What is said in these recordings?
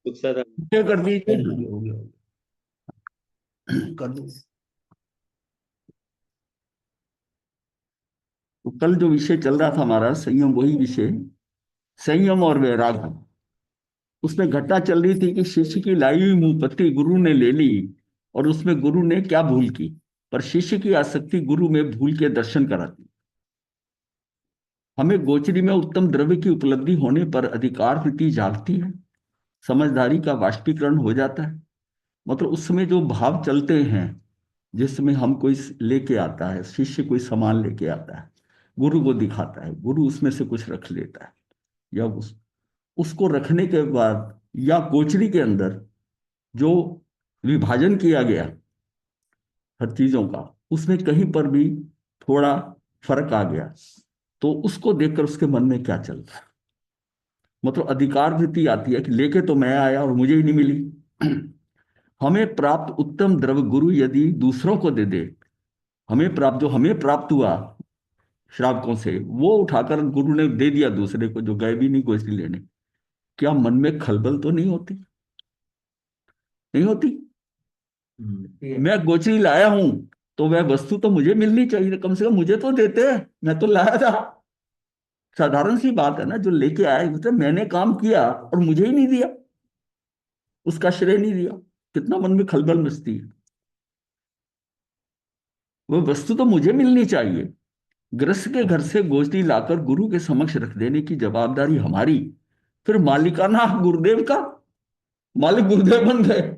उत्साह ये कर दीजिए, हो गया, कर दो। तो कल जो विषय चल रहा था हमारा संयम, वही विषय, संयम और वैराग्य। उसमें घटना चल रही थी कि शिष्य की लाई हुई मुंहपत्ती गुरु ने ले ली, और उसमें गुरु ने क्या भूल की, पर शिष्य की आसक्ति गुरु में भूल के दर्शन कराती। हमें गोचरी में उत्तम द्रव्य की उपलब्धि होने पर अधिकार वृत्ति जागती है, समझदारी का वाष्पीकरण हो जाता है। मतलब उस समय जो भाव चलते हैं, जिस समय हम कोई लेके आता है, शिष्य कोई सामान लेके आता है, गुरु को दिखाता है, गुरु उसमें से कुछ रख लेता है, या उसको रखने के बाद, या गोचरी के अंदर जो विभाजन किया गया हर चीजों का, उसमें कहीं पर भी थोड़ा फर्क आ गया, तो उसको देखकर उसके मन में क्या चलता है। मतलब अधिकार वृत्ति आती है कि लेके तो मैं आया और मुझे ही नहीं मिली। हमें प्राप्त उत्तम द्रव्य गुरु यदि दूसरों को दे दे, हमें प्राप्त, जो हमें प्राप्त हुआ श्रावकों से, वो उठाकर गुरु ने दे दिया दूसरे को जो गए भी नहीं गोचरी लेने, क्या मन में खलबल तो नहीं होती? नहीं होती? मैं गोचरी लाया हूं, तो वह वस्तु तो मुझे मिलनी चाहिए, कम से कम मुझे तो देते, मैं तो लाया था। साधारण सी बात है ना, जो लेके आए मतलब मैंने काम किया और मुझे ही नहीं दिया, उसका श्रेय नहीं दिया, कितना मन में खलबल मचती है। वह वस्तु तो मुझे मिलनी चाहिए। गृहस्थ के घर से गोचरी लाकर गुरु के समक्ष रख देने की जवाबदारी हमारी, फिर मालिकाना हक गुरुदेव का। मालिक गुरुदेव बन गए।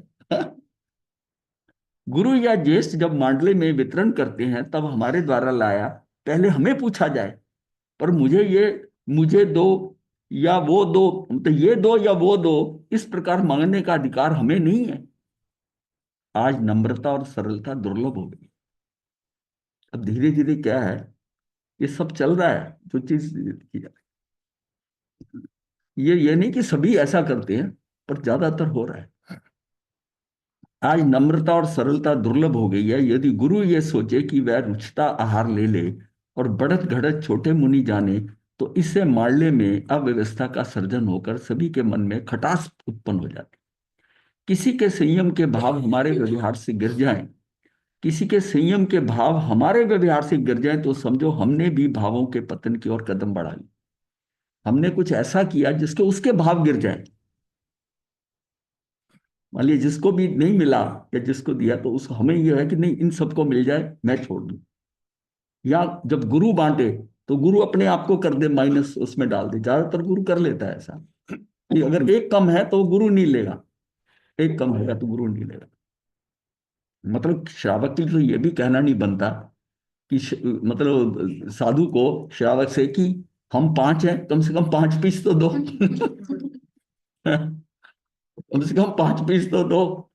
गुरु या ज्येष्ठ जब मांडले में वितरण करते हैं, तब हमारे द्वारा लाया पहले हमें पूछा जाए, पर मुझे दो या वो दो, तो ये दो या वो दो, इस प्रकार मांगने का अधिकार हमें नहीं है। आज नम्रता और सरलता दुर्लभ हो गई। अब धीरे धीरे क्या है, ये सब चल रहा है जो चीज की जाए। ये नहीं कि सभी ऐसा करते हैं, पर ज्यादातर हो रहा है। आज नम्रता और सरलता दुर्लभ हो गई है। यदि गुरु ये सोचे कि वह रुचिता आहार ले ले और बढ़त घड़त छोटे मुनि जाने, तो इससे मामले में अव्यवस्था का सर्जन होकर सभी के मन में खटास उत्पन्न हो जाती। किसी के संयम के भाव हमारे व्यवहार से गिर जाएं, किसी के संयम के भाव हमारे व्यवहार से गिर जाएं, तो समझो हमने भी भावों के पतन की ओर कदम बढ़ा ली। हमने कुछ ऐसा किया जिसके उसके भाव गिर जाए। मान लीजिए जिसको भी नहीं मिला या जिसको दिया, तो उसको हमें यह है कि नहीं, इन सबको मिल जाए, मैं छोड़ दूं। या जब गुरु बांटे, तो गुरु अपने आप को कर दे माइनस, उसमें डाल दे। ज्यादातर गुरु कर लेता है ऐसा कि अगर एक कम है तो गुरु नहीं लेगा, एक कम होगा तो गुरु नहीं लेगा। मतलब श्रावक के लिए तो ये भी कहना नहीं बनता कि मतलब साधु को, श्रावक से, कि हम पांच हैं, कम से कम 5 पीस तो दो। कम से कम 5 पीस तो दो।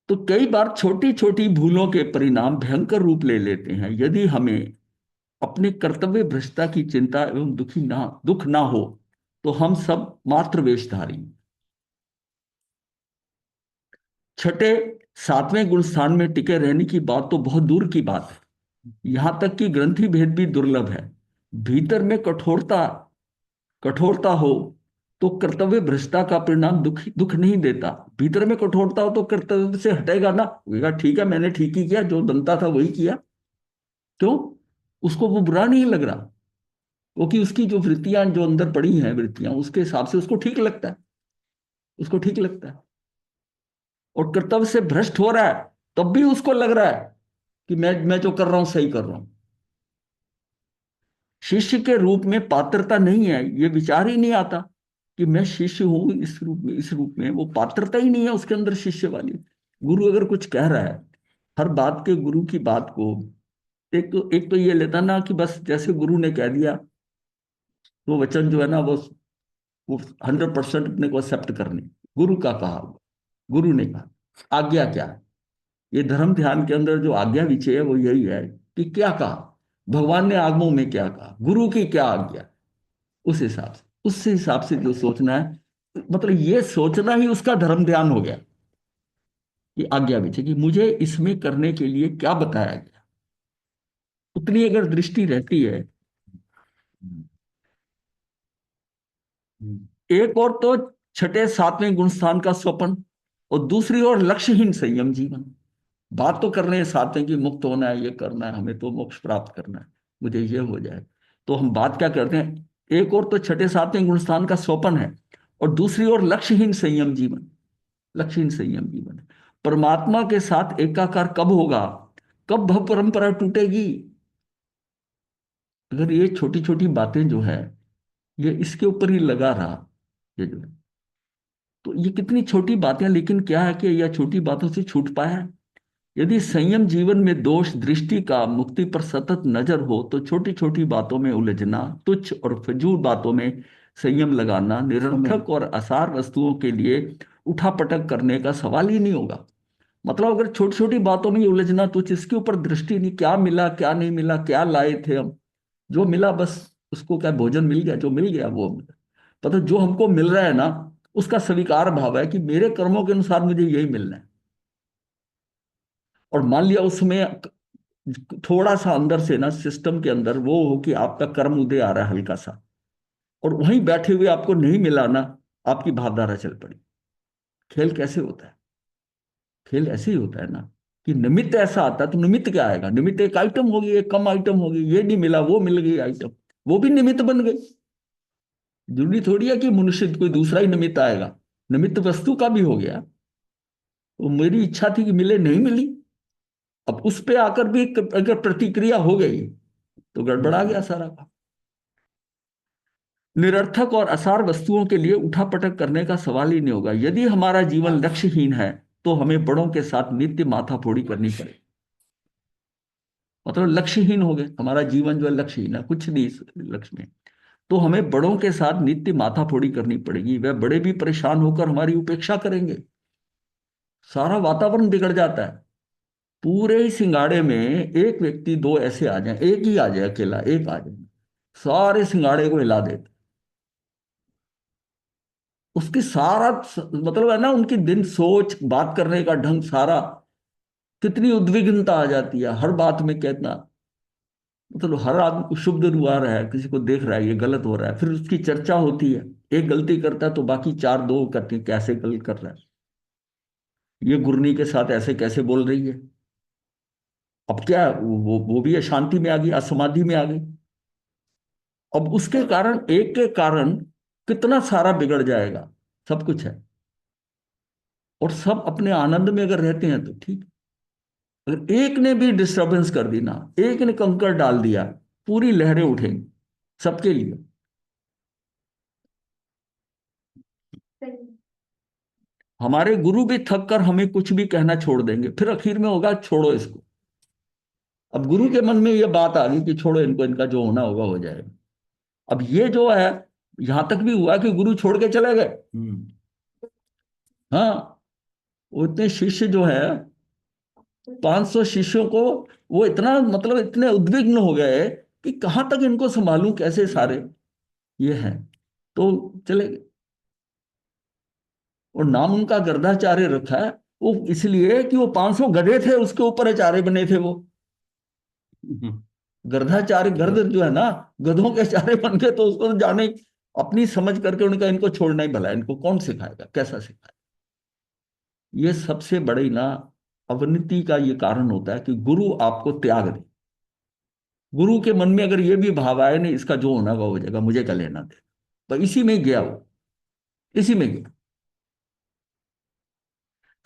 तो कई बार छोटी छोटी भूलों के परिणाम भयंकर रूप ले लेते हैं। यदि हमें अपने कर्तव्य भ्रष्टता की चिंता एवं दुख ना हो, तो हम सब मात्र वेशधारी। छठे सातवें गुण स्थान में टिके रहने की बात तो बहुत दूर की बात है। यहां तक कि ग्रंथि भेद भी दुर्लभ है। भीतर में कठोरता कठोरता हो, तो कर्तव्य भ्रष्टता का परिणाम दुख दुख नहीं देता। भीतर में कठोरता हो तो कर्तव्य से हटेगा ना, कहेगा ठीक है मैंने ठीक ही किया, जो बनता था वही किया। क्यों? उसको वो बुरा नहीं लग रहा, क्योंकि उसकी जो वृत्तियां जो अंदर पड़ी हैं, वृत्तियां, उसके हिसाब से उसको ठीक लगता है, उसको ठीक लगता है। और कर्तव्य से भ्रष्ट हो रहा है, तब भी उसको लग रहा है कि मैं जो कर रहा हूं सही कर रहा हूं। शिष्य के रूप में पात्रता नहीं है, ये विचार ही नहीं आता कि मैं शिष्य हूं इस रूप में, इस रूप में वो पात्रता ही नहीं है उसके अंदर शिष्य वाली। गुरु अगर कुछ कह रहा है, हर बात के गुरु की बात को, एक तो ये लेता ना कि बस जैसे गुरु ने कह दिया, वो वचन जो है ना, वो 100% अपने को एक्सेप्ट करने। गुरु का कहा हुआ, गुरु ने कहा। आज्ञा क्या है? ये धर्म ध्यान के अंदर जो आज्ञा विषय है वो यही है कि क्या कहा भगवान ने, आगमों में क्या कहा, गुरु की क्या आज्ञा, उस हिसाब से जो सोचना है, मतलब ये सोचना ही उसका धर्म ध्यान हो गया। कि आज्ञा विषय कि मुझे इसमें करने के लिए क्या बताया गया, उतनी अगर दृष्टि रहती है। एक और तो छठे सातवें गुणस्थान का स्वपन, और दूसरी ओर लक्ष्यहीन संयम जीवन। बात तो कर रहे हैं साथ में कि मुक्त होना है, ये करना है, हमें तो मोक्ष प्राप्त करना है, मुझे ये हो जाए। तो हम बात क्या करते हैं, एक और तो छठे सातवें गुणस्थान का स्वपन है, और दूसरी ओर लक्ष्यहीन संयम जीवन। लक्ष्यहीन संयम जीवन है। परमात्मा के साथ एकाकार कब होगा, कब भव परंपरा टूटेगी? अगर ये छोटी छोटी बातें जो है, ये इसके ऊपर ही लगा रहा, ये जो है, तो ये कितनी छोटी बातें, लेकिन क्या है कि यह छोटी बातों से छूट पाया है। यदि संयम जीवन में दोष दृष्टि का मुक्ति पर सतत नजर हो, तो छोटी छोटी बातों में उलझना, तुच्छ और फजूल बातों में संयम लगाना, निरर्थक और असार वस्तुओं के लिए उठापटक करने का सवाल ही नहीं होगा। मतलब अगर छोटी छोटी बातों में ही उलझना, तुच्छ, इसके ऊपर दृष्टि नहीं, क्या मिला क्या नहीं मिला, क्या लाए थे हम, जो मिला बस उसको, क्या भोजन मिल गया, जो मिल गया वो मिला। पता जो हमको मिल रहा है ना, उसका स्वीकार भाव है कि मेरे कर्मों के अनुसार मुझे यही मिलना है। और मान लिया उसमें थोड़ा सा अंदर से ना, सिस्टम के अंदर वो हो कि आपका कर्म उदय आ रहा है हल्का सा, और वहीं बैठे हुए आपको नहीं मिला ना, आपकी भावधारा चल पड़ी। खेल कैसे होता है? खेल ऐसे ही होता है ना, कि निमित्त ऐसा आता है, तो निमित्त क्या आएगा, निमित्त एक आइटम होगी, एक कम आइटम होगी, ये नहीं मिला वो मिल गई आइटम, वो भी निमित्त बन गई। जरूरी थोड़ी है कि मनुष्य कोई दूसरा ही निमित्त आएगा, निमित्त वस्तु का भी हो गया। वो मेरी इच्छा थी कि मिले, नहीं मिली, अब उस पे आकर भी अगर प्रतिक्रिया हो गई, तो गड़बड़ा गया सारा काम। निरर्थक और असार वस्तुओं के लिए उठापटक करने का सवाल ही नहीं होगा। यदि हमारा जीवन लक्ष्यहीन है, तो हमें बड़ों के साथ नित्य माथाफोड़ी करनी पड़ेगी। मतलब लक्ष्यहीन हो गए, हमारा जीवन जो है लक्ष्यहीन है, कुछ नहीं इस लक्ष्य में, तो हमें बड़ों के साथ नित्य माथाफोड़ी करनी पड़ेगी। वह बड़े भी परेशान होकर हमारी उपेक्षा करेंगे, सारा वातावरण बिगड़ जाता है। पूरे ही सिंगाड़े में एक व्यक्ति दो ऐसे आ जाए, एक ही आ जाए, अकेला एक आ जाए, सारे सिंगाड़े को हिला देते। उसकी सारा मतलब है ना, उनकी दिन सोच बात करने का ढंग सारा, कितनी उद्विग्नता आ जाती है हर बात में, कहना मतलब हर आदमी को शुभ दिन हुआ रहा है, किसी को देख रहा है ये गलत हो रहा है, फिर उसकी चर्चा होती है। एक गलती करता है तो बाकी चार दो करते हैं, कैसे गलत कर रहा है, ये गुरनी के साथ ऐसे कैसे बोल रही है। अब क्या वो भी अशांति में आ गई, असमाधि में आ गई। अब उसके कारण, एक के कारण कितना सारा बिगड़ जाएगा, सब कुछ है। और सब अपने आनंद में अगर रहते हैं तो ठीक। अगर एक ने भी डिस्टरबेंस कर दी ना, एक ने कंकर डाल दिया, पूरी लहरें उठेंगी सबके लिए। हमारे गुरु भी थक कर हमें कुछ भी कहना छोड़ देंगे, फिर आखिर में होगा छोड़ो इसको। अब गुरु के मन में ये बात आ गई कि छोड़ो इनको, इनका जो होना होगा हो जाएगा। अब ये जो है, यहां तक भी हुआ कि गुरु छोड़ के चले गए। हाँ, वो इतने शिष्य जो है, 500 शिष्यों को, वो इतना मतलब इतने उद्विग्न हो गए कि कहां तक इनको संभालूं, कैसे सारे ये हैं। तो चले गए। और नाम उनका गर्धाचार्य रखा है, वो इसलिए कि वो 500 गधे थे, उसके ऊपर आचार्य बने थे वो। गर्धाचार्य, गर्द जो है ना, गधों के आचार्य बन गए, तो उसको तो जाने, अपनी समझ करके उनका इनको छोड़ना ही भला है, इनको कौन सिखाएगा, कैसा सिखाएगा। ये सबसे बड़ी ना अवनति का ये कारण होता है कि गुरु आपको त्याग दे। गुरु के मन में अगर ये भी भाव आए, नहीं इसका जो होना वो हो जाएगा, मुझे क्या लेना दे, तो इसी में गया वो, इसी में गया।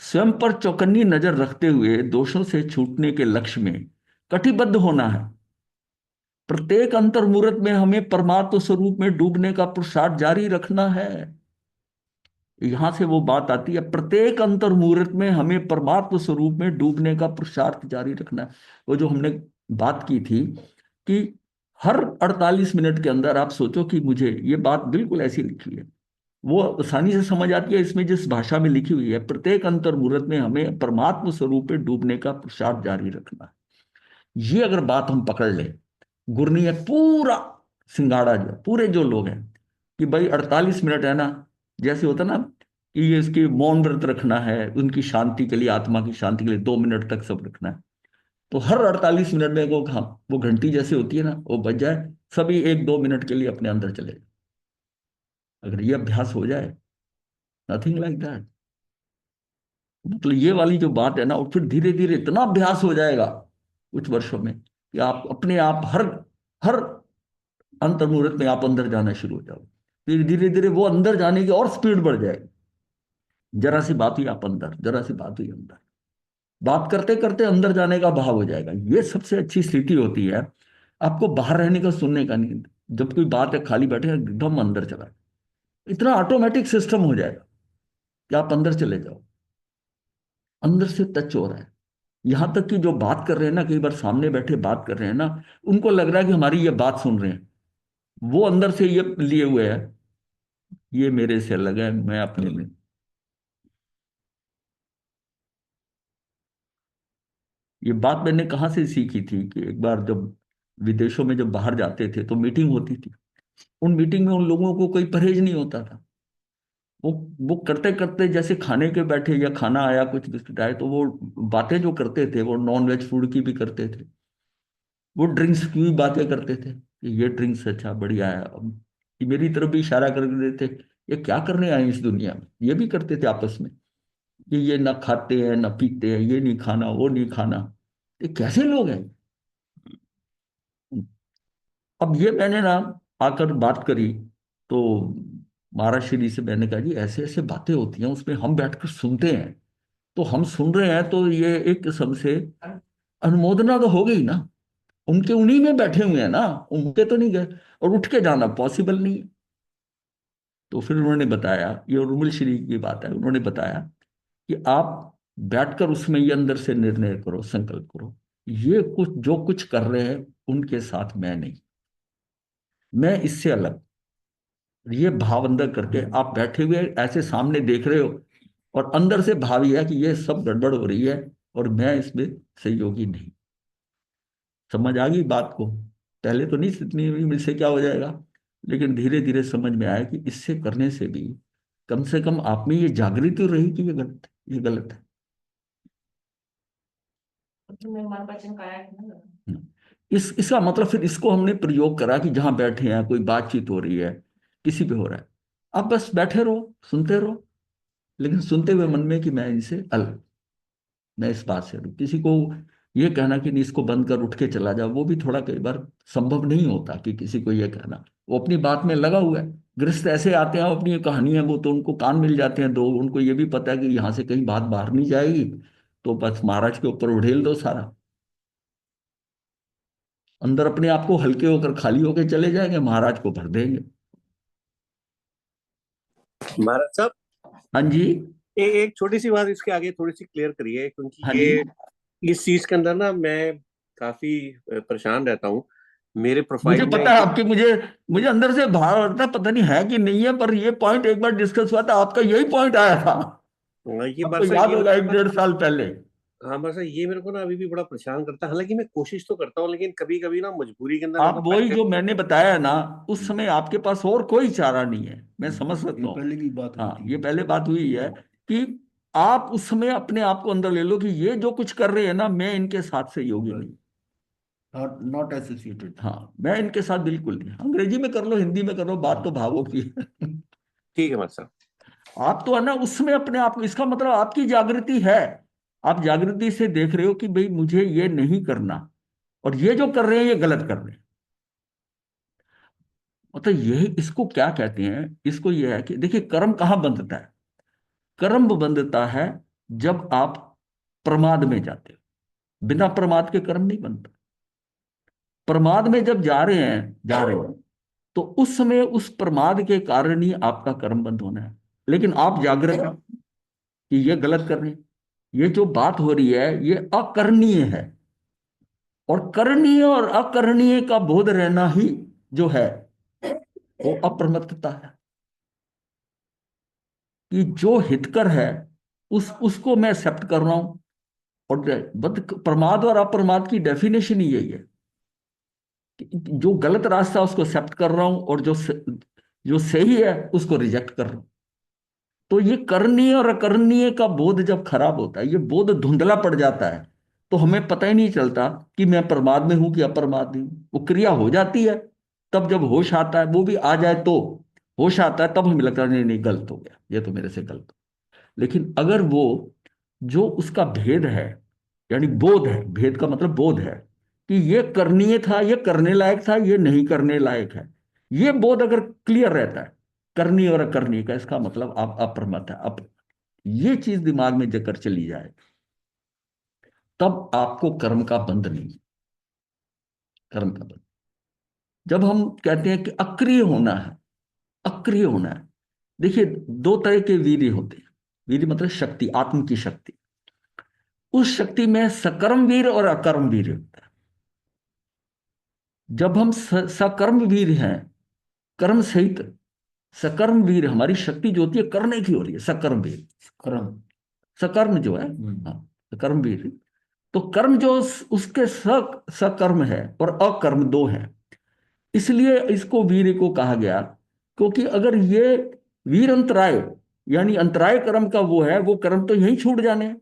स्वयं पर चौकन्नी नजर रखते हुए दोषों से छूटने के लक्ष्य में कटिबद्ध होना है। प्रत्येक अंतर मुहूर्त में हमें परमात्म स्वरूप में डूबने का पुरुषार्थ जारी रखना है। यहां से वो बात आती है, प्रत्येक अंतर मुहूर्त में हमें परमात्म स्वरूप में डूबने का पुरुषार्थ जारी रखना है। वो जो हमने बात की थी कि हर 48 मिनट के अंदर आप सोचो कि मुझे ये बात बिल्कुल ऐसी लिखी है, वो आसानी से समझ आती है इसमें जिस भाषा में लिखी हुई है। प्रत्येक अंतर मुहूर्त में हमें परमात्म स्वरूप में डूबने का पुरुषार्थ जारी रखना है। ये अगर बात हम पकड़ ले, गुरनी है पूरा सिंगाड़ा जो पूरे जो लोग हैं, कि भाई 48 मिनट है ना, जैसे होता ना कि ये इसकी मौन व्रत रखना है, उनकी शांति के लिए, आत्मा की शांति के लिए 2 मिनट तक सब रखना है। तो हर 48 मिनट में वो, हाँ, वो घंटी जैसे होती है ना, वो बज जाए, सभी 1-2 मिनट के लिए अपने अंदर चले जाए। अगर ये अभ्यास हो जाए, नथिंग लाइक दैट। मतलब ये वाली जो बात है ना, और फिर धीरे धीरे इतना अभ्यास हो जाएगा कुछ वर्षों में कि आप अपने आप हर हर अंतर मुहूर्त में आप अंदर जाना शुरू हो जाओगे। फिर धीरे धीरे वो अंदर जाने की और स्पीड बढ़ जाएगी। जरा सी बात हुई आप अंदर, जरा सी बात हुई अंदर, बात करते करते अंदर जाने का भाव हो जाएगा। ये सबसे अच्छी स्थिति होती है। आपको बाहर रहने का, सुनने का नहीं। जब कोई बात है, खाली बैठे एकदम अंदर चला जाए। इतना ऑटोमेटिक सिस्टम हो जाएगा कि आप अंदर चले जाओ, अंदर से टच हो रहा है। यहां तक कि जो बात कर रहे हैं ना, कई बार सामने बैठे बात कर रहे हैं ना, उनको लग रहा है कि हमारी ये बात सुन रहे हैं। वो अंदर से ये लिए हुए है, ये मेरे से अलग है, मैं अपने में। ये बात मैंने कहाँ से सीखी थी कि एक बार जब विदेशों में जब बाहर जाते थे तो मीटिंग होती थी। उन मीटिंग में उन लोगों को कोई परहेज नहीं होता था। वो वो करते करते जैसे खाने के बैठे या खाना आया, कुछ बिस्किट आए, तो वो बातें जो करते थे वो नॉन वेज फूड की भी करते थे। वो ड्रिंक्स की भी बातें करते थे कि ये ड्रिंक्स अच्छा बढ़िया है। अब ये मेरी तरफ भी इशारा कर देते थे, ये क्या करने आए इस दुनिया में। ये भी करते थे आपस में कि ये ना खाते हैं ना पीते हैं, ये नहीं खाना वो नहीं खाना। ये कैसे लोग हैं। अब ये मैंने ना आकर बात करी तो महाराज श्री से मैंने कहा जी ऐसे ऐसे बातें होती हैं, उसमें हम बैठकर सुनते हैं। तो हम सुन रहे हैं तो ये एक किस्म से अनुमोदना तो हो गई ना। उनके उन्हीं में बैठे हुए हैं ना, उनके तो नहीं गए। और उठ के जाना पॉसिबल नहीं है। तो फिर उन्होंने बताया, ये उर्मिल श्री की बात है, उन्होंने बताया कि आप बैठकर उसमें ये अंदर से निर्णय करो, संकल्प करो, ये कुछ जो कुछ कर रहे हैं उनके साथ मैं नहीं, मैं इससे अलग। ये भाव अंदर करके आप बैठे हुए ऐसे सामने देख रहे हो, और अंदर से भाव यह है कि ये सब गड़बड़ हो रही है और मैं इसमें सहयोगी नहीं। समझ आ गई बात को। पहले तो नहीं इतनी हुई मुझसे क्या हो जाएगा, लेकिन धीरे धीरे समझ में आया कि इससे करने से भी कम से कम आप में ये जागृति रही कि ये गलत है, ये गलत है। इसका मतलब फिर इसको हमने प्रयोग करा कि जहां बैठे हैं, कोई बातचीत हो रही है, किसी पे हो रहा है, आप बस बैठे रहो, सुनते रहो, लेकिन सुनते हुए मन में कि मैं इनसे अलग, मैं इस बात से अलग। किसी को ये कहना कि नहीं इसको बंद कर उठ के चला जाओ, वो भी थोड़ा कई बार संभव नहीं होता कि किसी को ये कहना। वो अपनी बात में लगा हुआ है। गृहस्थ ऐसे आते हैं, अपनी ये कहानी है, वो तो उनको कान मिल जाते हैं दो, उनको ये भी पता है कि यहाँ से कहीं बात बाहर नहीं जाएगी, तो बस महाराज के ऊपर उड़ेल दो सारा। अंदर अपने आप को हल्के होकर खाली होकर चले जाएंगे, महाराज को भर देंगे। महाराज साहब, हाँ जी। एक छोटी सी बात इसके आगे थोड़ी सी क्लियर करिए, क्योंकि हाँ जी। ये इस चीज के अंदर ना मैं काफी परेशान रहता हूँ। मेरे मुझे प्रोफाइल में पता है आपके, मुझे मुझे अंदर से भाव आता है, पता नहीं है कि नहीं है, पर ये पॉइंट एक बार डिस्कस हुआ था, आपका यही पॉइंट आया था। ये आपको बरसा याद ये होगा, एक डेढ़ साल पहले। हाँ बरसा ये मेरे को ना अभी भी बड़ा परेशान करता है। हालांकि मैं कोशिश तो करता हूँ, लेकिन कभी कभी ना मजबूरी के अंदर आप देखो वही पैसे। जो मैंने बताया ना, उस समय आपके पास और कोई चारा नहीं है, मैं समझ सकता ये हूँ। पहले की बात हुई हाँ, थी। ये पहले बात हुई है कि आप उस समय अपने आप को अंदर ले लो कि ये जो कुछ कर रहे हैं ना, मैं इनके साथ सहयोगी नहीं। Not associated. हाँ, मैं इनके साथ बिल्कुल नहीं। अंग्रेजी में कर लो, हिंदी में कर लो, बात तो भावों की है। ठीक है महाराज साहब। आप तो है ना उसमें अपने आप को, इसका मतलब आपकी जागृति है। आप जागृति से देख रहे हो कि भाई मुझे ये नहीं करना, और ये जो कर रहे हैं ये गलत कर रहे हैं। मतलब यही इसको क्या कहते हैं, इसको ये है कि देखिए कर्म कहाँ बंधता है। कर्म बंधता है जब आप प्रमाद में जाते हो। बिना प्रमाद के कर्म नहीं बनता। प्रमाद में जब जा रहे हैं तो उस समय उस प्रमाद के कारण ही आपका कर्म बंद होना है। लेकिन आप जागृत हो कि ये गलत कर रहे हैं, ये जो बात हो रही है ये अकरणीय है। और करणीय और अकरणीय का बोध रहना ही जो है वो अप्रमत्तता है। कि जो हितकर है उसको मैं एक्सेप्ट कर रहा हूं। और प्रमाद और अप्रमाद की डेफिनेशन ही यही है कि जो गलत रास्ता उसको एक्सेप्ट कर रहा हूं, और जो सही है उसको रिजेक्ट कर रहा हूं। तो ये करणीय और अकरणीय का बोध जब खराब होता है, ये बोध धुंधला पड़ जाता है, तो हमें पता ही नहीं चलता कि मैं प्रमाद में हूं कि अप्रमाद में हूं। वो क्रिया हो जाती है, तब जब होश आता है, वो भी आ जाए तो होश आता है तब हमें लगता है नहीं नहीं गलत हो गया, ये तो मेरे से गलत हो। लेकिन अगर वो जो उसका भेद है, यानी बोध है, भेद का मतलब बोध है कि ये करनीय था, ये करने लायक था, ये नहीं करने लायक है, ये बोध अगर क्लियर रहता है करनी और अकरनी का, इसका मतलब आप अप्रमत है। अब ये चीज दिमाग में जकर चली जाए तब आपको कर्म का बंध नहीं, कर्म का बंध। जब हम कहते हैं कि अक्रिय होना है, अक्रिय होना है, देखिए दो तरह के वीर्य होते हैं। वीर्य मतलब शक्ति, आत्म की शक्ति। उस शक्ति में सकर्म वीर और अकर्म वीर होता है। जब हम सकर्म वीर हैं, कर्म सहित, सकर्म वीर हमारी शक्ति जो होती है करने की हो रही है, सकर्म वीर, कर्म। सकर्म जो है, हाँ सकर्म वीर। तो कर्म जो उसके सकर्म है और अकर्म दो है, इसलिए इसको वीर को कहा गया। क्योंकि अगर ये वीर अंतराय, यानी अंतराय कर्म का वो है, वो कर्म तो यहीं छूट जाने हैं।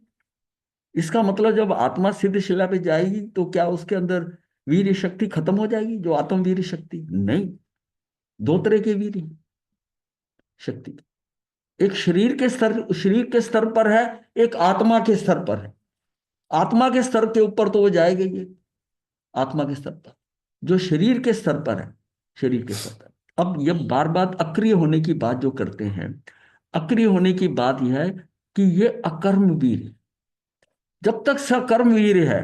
इसका मतलब जब आत्मा सिद्ध शिला पे जाएगी तो क्या उसके अंदर वीर शक्ति खत्म हो जाएगी, जो आत्म वीर शक्ति? नहीं। दो तरह के वीर शक्ति, एक शरीर के स्तर पर है, एक आत्मा के स्तर पर है। आत्मा के स्तर के ऊपर तो वो जाएगा ये, आत्मा के स्तर पर, जो शरीर के स्तर पर है, शरीर के स्तर पर। अब ये बार बार अक्रिय होने की बात जो करते हैं, अक्रिय होने की बात यह है कि ये अकर्म वीर है। जब तक सकर्म वीर है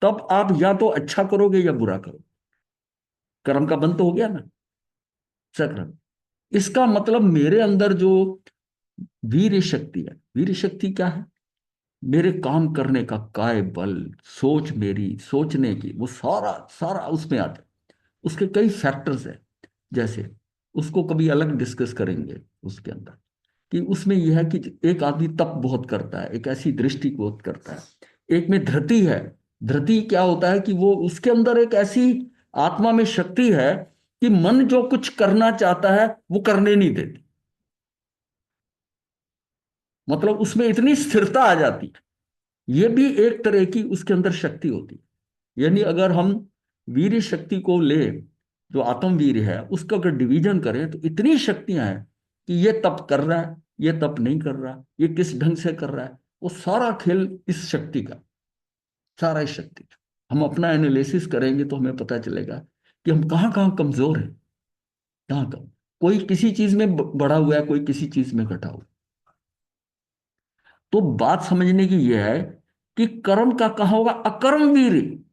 तब आप या तो अच्छा करोगे या बुरा करोगे, कर्म का बंध तो हो गया ना, सकर्म। इसका मतलब मेरे अंदर जो वीर शक्ति है, वीर शक्ति क्या है? मेरे काम करने का काय बल, सोच, मेरी सोचने की, वो सारा सारा उसमें आता है। उसके कई फैक्टर्स है, जैसे उसको कभी अलग डिस्कस करेंगे उसके अंदर, कि उसमें यह है कि एक आदमी तप बहुत करता है, एक ऐसी दृष्टि बहुत करता है। एक में धृति है। धृति क्या होता है कि वो उसके अंदर एक ऐसी आत्मा में शक्ति है कि मन जो कुछ करना चाहता है वो करने नहीं देती, मतलब उसमें इतनी स्थिरता आ जाती है। ये भी एक तरह की उसके अंदर शक्ति होती है। यानी अगर हम वीर शक्ति को ले, जो आत्म वीर है, उसका अगर डिवीजन करें तो इतनी शक्तियां हैं कि ये तप कर रहा है, ये तप नहीं कर रहा, ये किस ढंग से कर रहा है, वो सारा खेल इस शक्ति का, सारा इस शक्ति का। हम अपना एनालिसिस करेंगे तो हमें पता चलेगा कि हम कहाँ कहाँ कमजोर हैं, कहाँ कहाँ कोई किसी चीज में बढ़ा हुआ है, कोई किसी चीज में घटा हुआ है। तो बात समझने की यह है कि कर्म का कहा होगा अकर्म वीर,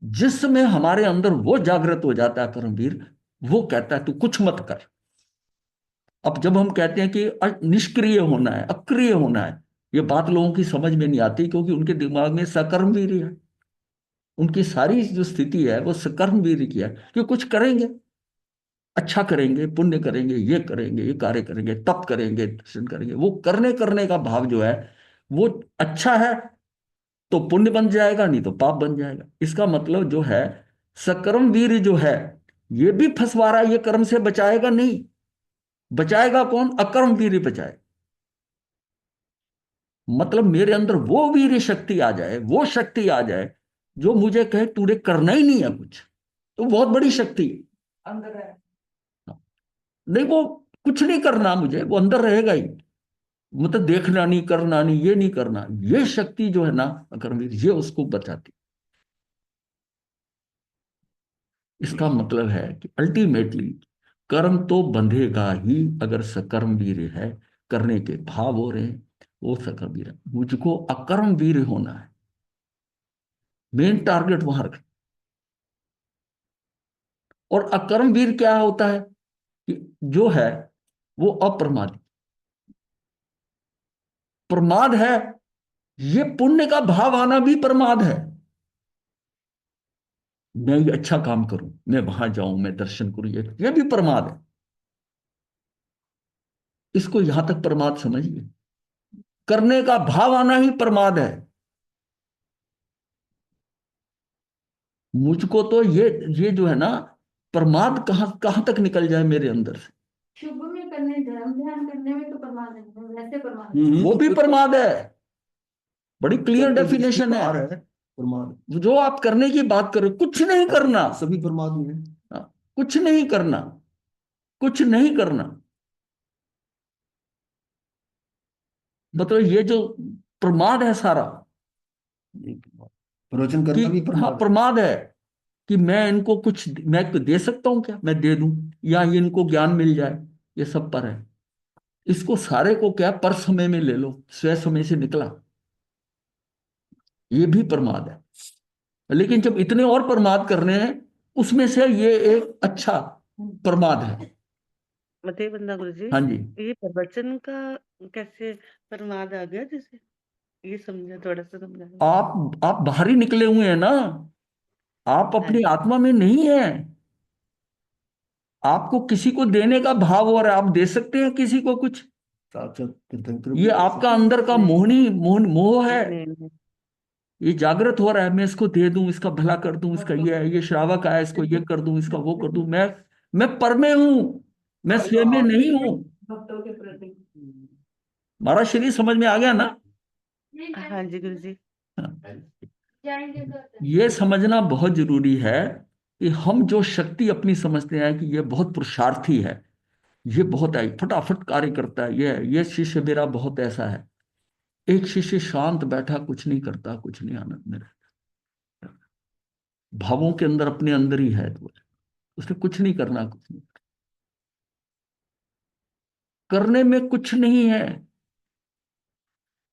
जिसमें हमारे अंदर वो जागृत हो जाता है कर्मवीर, वो कहता है तू कुछ मत कर। अब जब हम कहते हैं कि निष्क्रिय होना है, अक्रिय होना है, ये बात लोगों की समझ में नहीं आती, क्योंकि उनके दिमाग में सकर्मवीर है। उनकी सारी जो स्थिति है वो सकर्मवीर की है कि कुछ करेंगे, अच्छा करेंगे, पुण्य करेंगे, ये कार्य करेंगे, तप करेंगे, दर्शन करेंगे। वो करने करने का भाव जो है वो अच्छा है तो पुण्य बन जाएगा, नहीं तो पाप बन जाएगा। इसका मतलब जो है सकर्म वीर जो है ये भी फंसवा रहा है, ये कर्म से बचाएगा नहीं। बचाएगा कौन? अकर्म वीर बचाए। मतलब मेरे अंदर वो वीर शक्ति आ जाए, वो शक्ति आ जाए जो मुझे कहे तूने करना ही नहीं है कुछ, तो बहुत बड़ी शक्ति अंदर है। नहीं, वो कुछ नहीं करना मुझे, वो अंदर रहेगा ही। मतलब देखना नहीं, करना नहीं, ये नहीं करना, ये शक्ति जो है ना अकर्म वीर, ये उसको बचाती। इसका मतलब है कि अल्टीमेटली कर्म तो बंधेगा ही, अगर सकर्म वीर है, करने के भाव हो रहे हैं, वो सकर्म वीर है। मुझको अकर्म वीर होना है, मेन टारगेट वहां रख। और अकर्म वीर क्या होता है कि जो है वो अप्रमादी। प्रमाद है, ये पुण्य का भाव आना भी प्रमाद है। मैं ये अच्छा काम करूं, मैं वहां जाऊं, मैं दर्शन करूं, ये भी प्रमाद है। इसको यहां तक प्रमाद समझिए। करने का भाव आना ही प्रमाद है। मुझको तो ये जो है ना, प्रमाद कहां कहां तक निकल जाए मेरे अंदर से, शुभ में करने, धर्म ध्यान करने में तो प्रमाद है, वैसे प्रमाद वो भी प्रमाद है। बड़ी क्लियर तो डेफिनेशन आ है। रहा है प्रमाद। जो आप करने की बात करो, कुछ नहीं करना, सभी प्रमाद में है। कुछ नहीं करना, कुछ नहीं करना। मतलब ये जो प्रमाद है सारा, प्रवचन कि करना भी हाँ प्रमाद है। प्रमाद है कि मैं इनको कुछ मैं दे सकता हूं क्या, मैं दे दूं या ये इनको ज्ञान मिल जाए, ये सब पर है। इसको सारे को क्या पर समय में ले लो, स्वयं समय से निकला, ये भी प्रमाद है। लेकिन जब इतने और प्रमाद करने हैं, उसमें से ये एक अच्छा प्रमाद है। बताइए बंदा गुरु जी, हाँ जी। ये प्रवचन का कैसे प्रमाद आ गया, जैसे ये समझा, थोड़ा सा समझा। आप बाहर ही निकले हुए हैं ना, आप हाँ अपनी जी। आत्मा में नहीं है। आपको किसी को देने का भाव हो रहा है, आप दे सकते हैं किसी को कुछ। साक्षात तीर्थंकर ये भी दे आपका सकते अंदर का नहीं मोह है। नहीं नहीं। ये जागृत हो रहा है, मैं इसको दे दूं, इसका भला कर दूं, इसका ये श्रावक आया, इसको ये कर दूं, इसका वो कर दूं। मैं पर में हूं, मैं स्वयं में नहीं हूं। भक्तों के प्रति। हमारा शरीर समझ में आ गया ना। हाँ जी गुरु जी। जाएंगे तो ये समझना बहुत जरूरी है कि हम जो शक्ति अपनी समझते हैं कि ये बहुत पुरुषार्थी है, ये बहुत है, फटाफट कार्य करता है, ये शिष्य मेरा बहुत ऐसा है। एक शिष्य शांत बैठा, कुछ नहीं करता, कुछ नहीं, आनंद में रहता, भावों के अंदर अपने अंदर ही है, तो उसने कुछ नहीं करना, कुछ नहीं करने में कुछ नहीं है।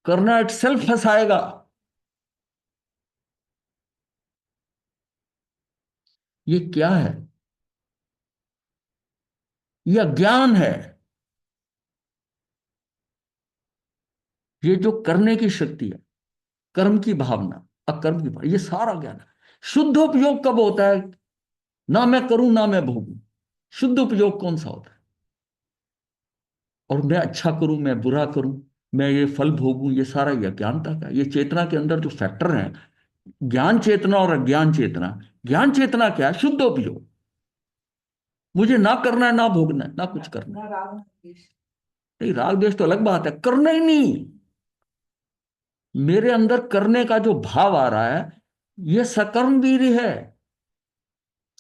करना इट सेल्फ फंसाएगा। ये क्या है? ये अज्ञान है। ये जो करने की शक्ति है, कर्म की भावना, अकर्म की भावना, ये सारा ज्ञान है। शुद्ध उपयोग कब होता है? ना मैं करूं ना मैं भोगूं। शुद्ध उपयोग कौन सा होता है? और मैं अच्छा करूं, मैं बुरा करूं, मैं ये फल भोगूं, ये सारा ये अज्ञानता का, ये चेतना के अंदर जो फैक्टर है, ज्ञान चेतना और अज्ञान चेतना। ज्ञान चेतना क्या है? शुद्ध उपयोग। मुझे ना करना है, ना भोगना है, ना कुछ करना है। ना राग ना द्वेष। नहीं, राग द्वेष तो अलग बात है, करना ही नहीं। मेरे अंदर करने का जो भाव आ रहा है, ये सकर्म वीर है।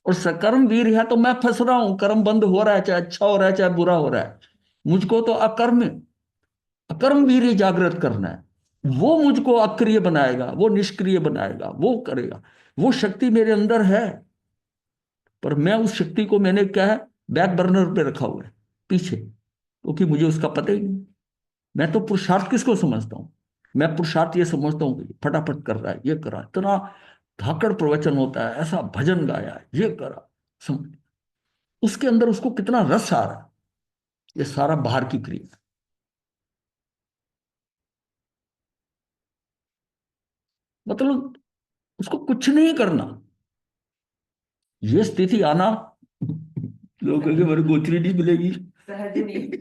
और सकर्म वीर है तो मैं फंस रहा हूं, कर्म बंद हो रहा है, चाहे अच्छा हो रहा है चाहे बुरा हो रहा है। मुझको तो अकर्म अकर्म वीर जागृत करना है। वो मुझको अक्रिय बनाएगा, वो निष्क्रिय बनाएगा, वो करेगा। वो शक्ति मेरे अंदर है, पर मैं उस शक्ति को, मैंने क्या है, बैक बर्नर पे रखा हुआ है, पीछे, क्योंकि मुझे उसका पता ही नहीं। मैं तो पुरुषार्थ किसको समझता हूं? मैं पुरुषार्थ ये समझता हूँ कि फटाफट कर रहा है, ये करा, इतना धाकड़ प्रवचन होता है, ऐसा भजन गाया है, ये करा, समझ। उसके अंदर उसको कितना रस आ रहा है, ये सारा बाहर की क्रिया है। मतलब उसको कुछ नहीं करना, ये स्थिति आना। लोग कहेंगे मेरे गोचरी नहीं मिलेगी सहज नहीं।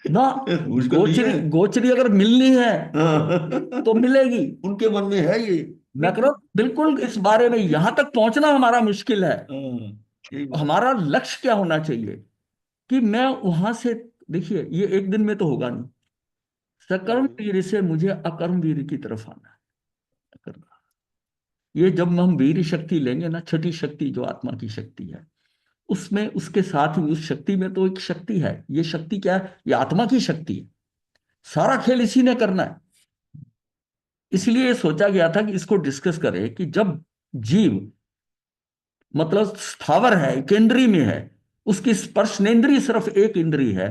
ना। मुश्किल नहीं गोचरी है। गोचरी अगर मिलनी है हाँ। तो मिलेगी। उनके मन में है ये। मैं कह रहा हूं, बिल्कुल इस बारे में यहां तक पहुंचना हमारा मुश्किल है। हाँ, यही बात। हमारा लक्ष्य क्या होना चाहिए कि मैं वहां से, देखिए ये एक दिन में तो होगा नहीं। सकर्म वीर से मुझे अकर्म वीर की तरफ आना है, करना। ये जब हम वीर शक्ति लेंगे ना, छठी शक्ति जो आत्मा की शक्ति है, उसमें उसके साथ ही उस शक्ति में तो एक शक्ति है। ये शक्ति क्या है? ये आत्मा की शक्ति है। सारा खेल इसी ने करना है। इसलिए ये सोचा गया था कि इसको डिस्कस करें कि जब जीव मतलब स्थावर है, केंद्रीय में है, उसकी स्पर्शनेंद्रिय सिर्फ एक इंद्रिय है,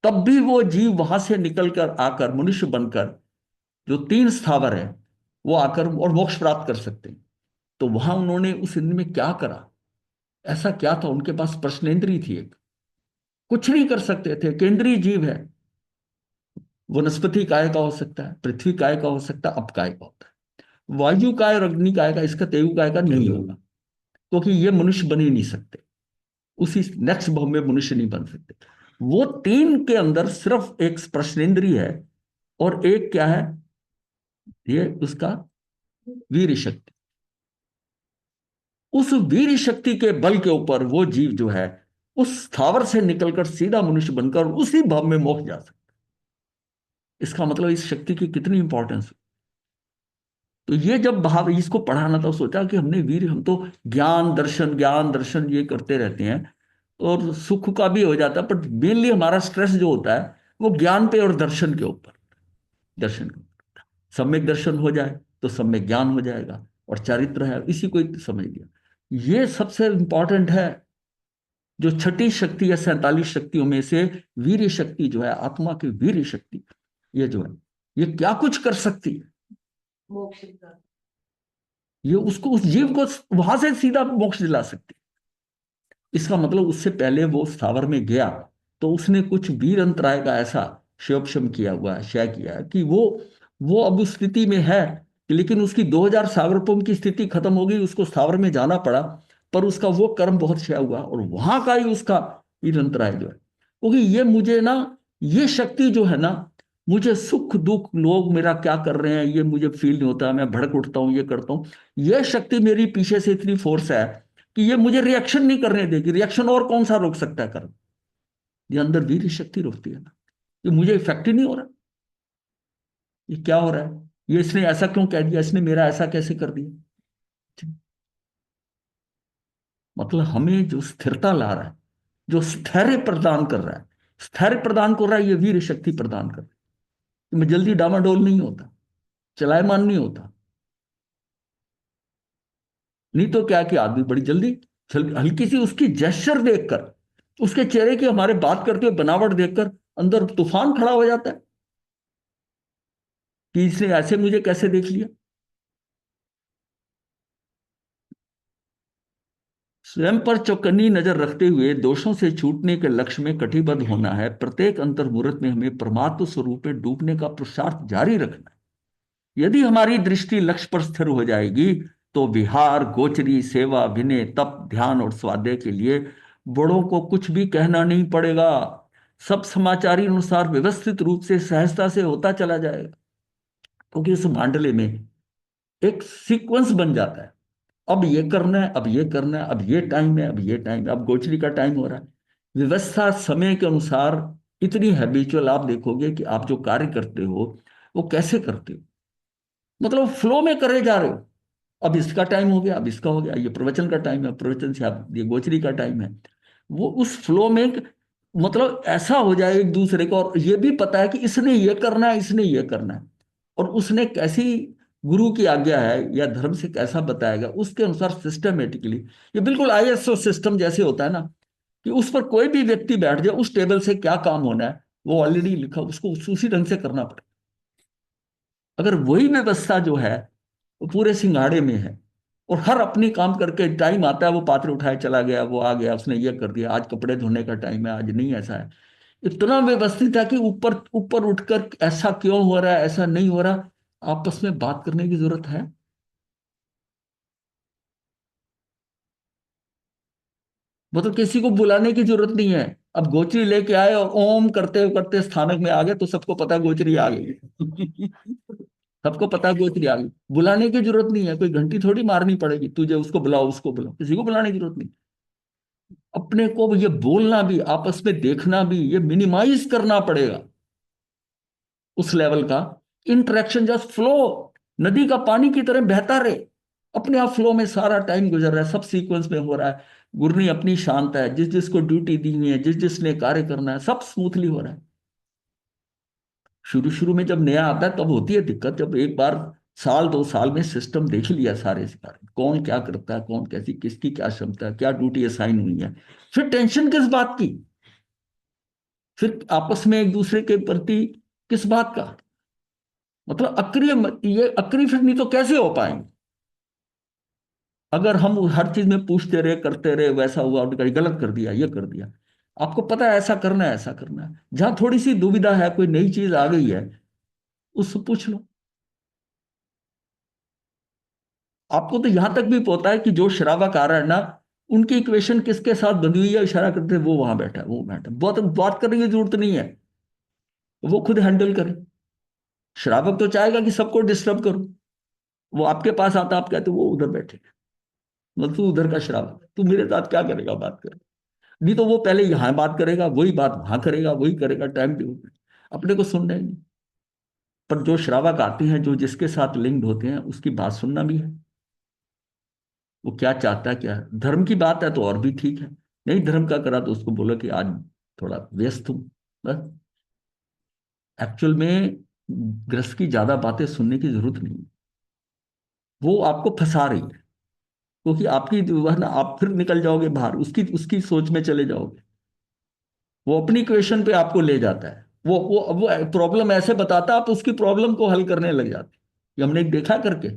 तब भी वो जीव वहां से निकलकर आकर मनुष्य बनकर, जो तीन स्थावर है, वो आकर और मोक्ष प्राप्त कर सकते हैं। तो वहां उन्होंने उस इंद्र में क्या करा? ऐसा क्या था? उनके पास स्पर्शनेंद्रिय थी एक, कुछ नहीं कर सकते थे, केंद्रीय जीव है। वनस्पति काय का हो सकता है, पृथ्वी काय का हो सकता है, अप काय का होता है, वायु काय और अग्नि काय का, इसका तेयु काय का नहीं होगा, क्योंकि ये मनुष्य बन ही नहीं सकते, उसी नेक्स्ट भाव में मनुष्य नहीं बन सकते। वो तीन के अंदर सिर्फ एक स्पर्शेंद्रिय है, और एक क्या है, ये उसका वीर शक्ति। उस वीर शक्ति के बल के ऊपर वो जीव जो है, उस स्थावर से निकलकर सीधा मनुष्य बनकर उसी भाव में मोक्ष जा सकता है। इसका मतलब इस शक्ति की कितनी इंपॉर्टेंस है। तो ये जब भाव इसको पढ़ाना था, सोचा कि हमने वीर, हम तो ज्ञान दर्शन ये करते रहते हैं, और सुख का भी हो जाता है, पर मेनली हमारा स्ट्रेस जो होता है वो ज्ञान पे और दर्शन के ऊपर। दर्शन के ऊपर सम्यक दर्शन हो जाए तो सम्यक ज्ञान हो जाएगा, और चारित्र है, इसी को ही समझ लिया। ये सबसे इंपॉर्टेंट है। जो छठी शक्ति या 47 शक्तियों में से वीर्य शक्ति जो है, आत्मा की वीर्य शक्ति, ये जो है ये क्या कुछ कर सकती है। मोक्ष का। ये उसको, उस जीव को वहां से सीधा मोक्ष दिला सकती है। इसका मतलब उससे पहले वो स्थावर में गया तो उसने कुछ वीर अंतराय का ऐसा शोपशम किया हुआ है, क्षय किया है कि वो अब उस स्थिति में है कि, लेकिन उसकी 2000 सागरोपम की स्थिति खत्म हो गई, उसको स्थावर में जाना पड़ा, पर उसका वो कर्म बहुत क्षय हुआ, और वहां का ही उसका वीर अंतराय जो है। क्योंकि ये मुझे ना, ये शक्ति जो है ना, मुझे सुख दुख लोग मेरा क्या कर रहे हैं ये मुझे फील नहीं होता, मैं भड़क उठता हूँ, ये करता हूँ। ये शक्ति मेरी पीछे से इतनी फोर्स है कि ये मुझे रिएक्शन नहीं करने देगी। रिएक्शन और कौन सा रोक सकता है कर्म? ये अंदर वीर शक्ति रोकती है ना। ये मुझे इफेक्ट ही नहीं हो रहा, ये क्या हो रहा है, ये इसने ऐसा क्यों कह दिया, इसने मेरा ऐसा कैसे कर दिया। मतलब हमें जो स्थिरता ला रहा है, जो स्थैर्य प्रदान कर रहा है, स्थैर्य प्रदान कर रहा है, ये वीर शक्ति प्रदान कर रहा है। मैं जल्दी डामाडोल नहीं होता, चलायमान नहीं होता। नहीं तो क्या कि आदमी बड़ी जल्दी हल्की सी उसकी जेस्चर देखकर, उसके चेहरे की हमारे बात करते हुए बनावट देखकर अंदर तूफान खड़ा हो जाता है कि इसने ऐसे मुझे कैसे देख लिया। स्वयं पर चौकन्नी नजर रखते हुए दोषों से छूटने के लक्ष्य में कटिबद्ध होना है। प्रत्येक अंतर्मुहूर्त में हमें परमात्म स्वरूप में डूबने का पुरुषार्थ जारी रखना है। यदि हमारी दृष्टि लक्ष्य पर स्थिर हो जाएगी तो विहार, गोचरी, सेवा, विनय, तप, ध्यान और स्वाध्याय के लिए बड़ों को कुछ भी कहना नहीं पड़ेगा। सब समाचारी अनुसार व्यवस्थित रूप से सहजता से होता चला जाएगा, क्योंकि उस मांडले में एक सीक्वेंस बन जाता है। अब ये करना है, अब ये करना है, अब ये टाइम है, अब ये टाइम है, अब गोचरी का टाइम हो रहा है। व्यवस्था समय के अनुसार इतनी हैबिचुअल, आप देखोगे कि आप जो कार्य करते हो वो कैसे करते हो, मतलब फ्लो में करे जा रहे हो। अब इसका टाइम हो गया, अब इसका हो गया, ये प्रवचन का टाइम है, प्रवचन से आप ये गोचरी का टाइम है। वो उस फ्लो में मतलब ऐसा हो जाए एक दूसरे को, और ये भी पता है कि इसने ये करना है, इसने ये करना है, और उसने कैसी गुरु की आज्ञा है या धर्म से कैसा बताया गया, उसके अनुसार सिस्टमेटिकली। ये बिल्कुल आईएसओ सिस्टम जैसे होता है ना, कि उस पर कोई भी व्यक्ति बैठ जाए, उस टेबल से क्या काम होना है वो ऑलरेडी लिखा, उसको उसी ढंग से करना पड़े। अगर वही व्यवस्था जो है वो पूरे सिंगाड़े में है, और हर अपनी काम करके टाइम आता है, वो पात्र उठाए चला गया, वो आ गया, उसने ये कर दिया, आज कपड़े धोने का टाइम है, आज नहीं, ऐसा है, इतना व्यवस्थित है कि ऊपर ऊपर उठकर ऐसा क्यों हो रहा है, ऐसा नहीं हो रहा, आपस में बात करने की जरूरत है। मतलब किसी को बुलाने की जरूरत नहीं है। अब गोचरी लेके आए और ओम करते करते स्थानक में आ गए तो सबको पता गोचरी आ गई। सबको पता गोचरी आ गई, बुलाने की जरूरत नहीं है। कोई घंटी थोड़ी मारनी पड़ेगी, तुझे उसको बुलाओ, उसको बुलाओ, किसी को बुलाने की जरूरत नहीं। अपने को ये बोलना भी, आपस में देखना भी, ये मिनिमाइज करना पड़ेगा उस लेवल का। इंटरेक्शन जस्ट फ्लो, नदी का पानी की तरह बहता रहे, अपने आप फ्लो में सारा टाइम गुजर रहा है, सब सीक्वेंस में हो रहा है। गुरनी अपनी शांत है, जिस जिसको ड्यूटी दी हुई है, जिस जिसने कार्य करना है, सब स्मूथली हो रहा है। शुरू शुरू में जब नया आता है तब होती है दिक्कत, जब एक बार साल 2 साल में सिस्टम देख लिया सारे से कार्य, कौन क्या करता है, कौन कैसी, किसकी क्या क्षमता है, क्या ड्यूटी असाइन हुई है, फिर टेंशन किस बात की, फिर आपस में एक दूसरे के प्रति किस बात का, मतलब अक्रिय ये अक्रिय फिर नहीं तो कैसे हो पाएंगे। अगर हम हर चीज में पूछते रहे, करते रहे, वैसा हुआ, उनका गलत कर दिया, ये कर दिया, आपको पता है ऐसा करना है, ऐसा करना है, जहां थोड़ी सी दुविधा है, कोई नई चीज आ गई है, उससे पूछ लो। आपको तो यहां तक भी पता है कि जो शराबक आ रहा है ना, उनकी इक्वेशन किसके साथ बंधी हुई है, इशारा करते हैं, वो वहां बैठा है, वो बैठा है, बहुत बात करने की जरूरत नहीं है, वो खुद हैंडल करे। शराबक तो चाहेगा कि सबको डिस्टर्ब करो, वो आपके पास आता, आप कहते वो उधर बैठे, मतलब तू उधर का शराबक, तू मेरे साथ क्या करेगा, बात कर। नहीं तो वो पहले यहां बात करेगा, वही बात वहां करेगा, वही करेगा, टाइम टेबल अपने को सुनना ही नहीं। पर जो श्रावक आते हैं, जो जिसके साथ लिंक्ड होते हैं, उसकी बात सुनना भी है, वो क्या चाहता है, क्या है। धर्म की बात है तो और भी ठीक है, नहीं धर्म का करा तो उसको बोला कि आज थोड़ा व्यस्त हूं, बस। एक्चुअल में गृहस्थ की ज्यादा बातें सुनने की जरूरत नहीं है, वो आपको फंसा रही है, क्योंकि आपकी वरना आप फिर निकल जाओगे बाहर, उसकी उसकी सोच में चले जाओगे। वो अपनी क्वेश्चन पे आपको ले जाता है, वो प्रॉब्लम ऐसे बताता है, आप उसकी प्रॉब्लम को हल करने लग जाते हैं। ये हमने देखा करके।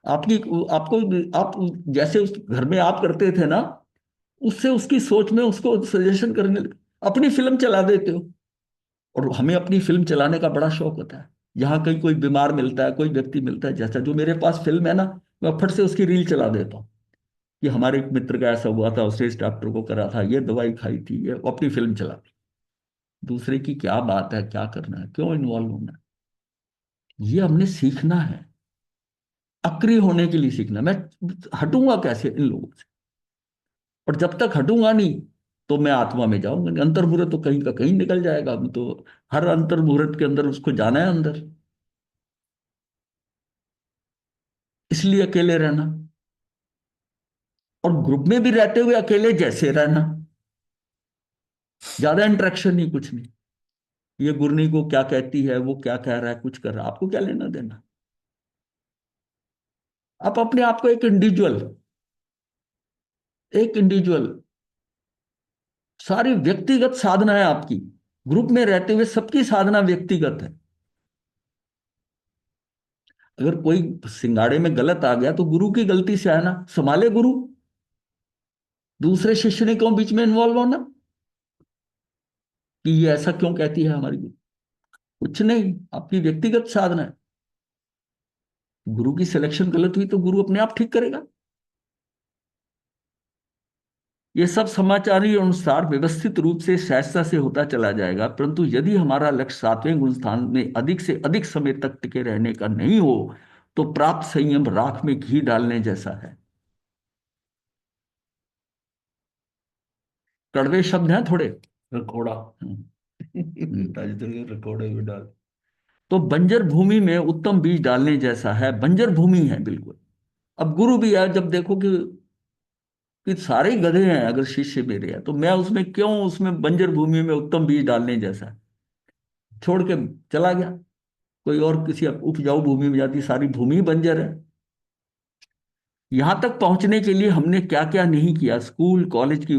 आपकी आपको आप जैसे उस घर में आप करते थे ना, उससे उसकी सोच में उसको सजेशन करने लगे, अपनी फिल्म चला देते हो। और हमें अपनी फिल्म चलाने का बड़ा शौक होता है। यहाँ कहीं कोई बीमार मिलता है, कोई व्यक्ति मिलता है, जैसा जो मेरे पास फिल्म है ना, मैं फट से उसकी रील चला देता हूँ कि हमारे एक मित्र का ऐसा हुआ था, उसने इस डॉक्टर को करा था, ये दवाई खाई थी, ये अपनी फिल्म चला दी। दूसरे की क्या बात है, क्या करना है, क्यों इन्वॉल्व होना है, ये हमने सीखना है। अक्रिय होने के लिए सीखना। मैं हटूंगा कैसे इन लोगों से? और जब तक हटूंगा नहीं तो मैं आत्मा में जाऊंगा नहीं। अंतर्मुहूर्त तो कहीं का कहीं निकल जाएगा। अब तो हर अंतर्मुहूर्त के अंदर उसको जाना है अंदर। इसलिए अकेले रहना, और ग्रुप में भी रहते हुए अकेले जैसे रहना, ज्यादा इंटरेक्शन नहीं, कुछ नहीं। ये गुरनी को क्या कहती है, वो क्या कह रहा है, कुछ कर रहा है, आपको क्या लेना देना। आप अपने आप को एक इंडिविजुअल, सारी व्यक्तिगत साधना है आपकी। ग्रुप में रहते हुए सबकी साधना व्यक्तिगत है। अगर कोई सिंगाड़े में गलत आ गया तो गुरु की गलती से है ना, संभाले गुरु। दूसरे शिष्य ने क्यों बीच में इन्वॉल्व होना कि ये ऐसा क्यों कहती है हमारी गुरु? कुछ नहीं, आपकी व्यक्तिगत साधना है। गुरु की सिलेक्शन गलत हुई तो गुरु अपने आप ठीक करेगा। ये सब समाचारी अनुसार व्यवस्थित रूप से सहजता से होता चला जाएगा, परंतु यदि हमारा लक्ष्य सातवें गुण स्थान में अधिक से अधिक समय तक टिके रहने का नहीं हो तो प्राप्त संयम राख में घी डालने जैसा है। कड़वे शब्द हैं थोड़े। रखोड़ा। हम्म। ताजतल के रखोड़े भी डाल। तो बंजर भूमि में उत्तम बीज डालने जैसा है। बंजर भूमि है बिल्कुल। अब गुरु भी है, जब देखो कि सारे ही गधे हैं, अगर शिष्य मेरे हैं तो मैं उसमें क्यों, उसमें बंजर भूमि में उत्तम बीज डालने जैसा है। छोड़ के चला गया कोई और, किसी उपजाऊ भूमि में जाती, सारी भूमि बंजर है। यहां तक पहुंचने के लिए हमने क्या क्या नहीं किया। स्कूल कॉलेज की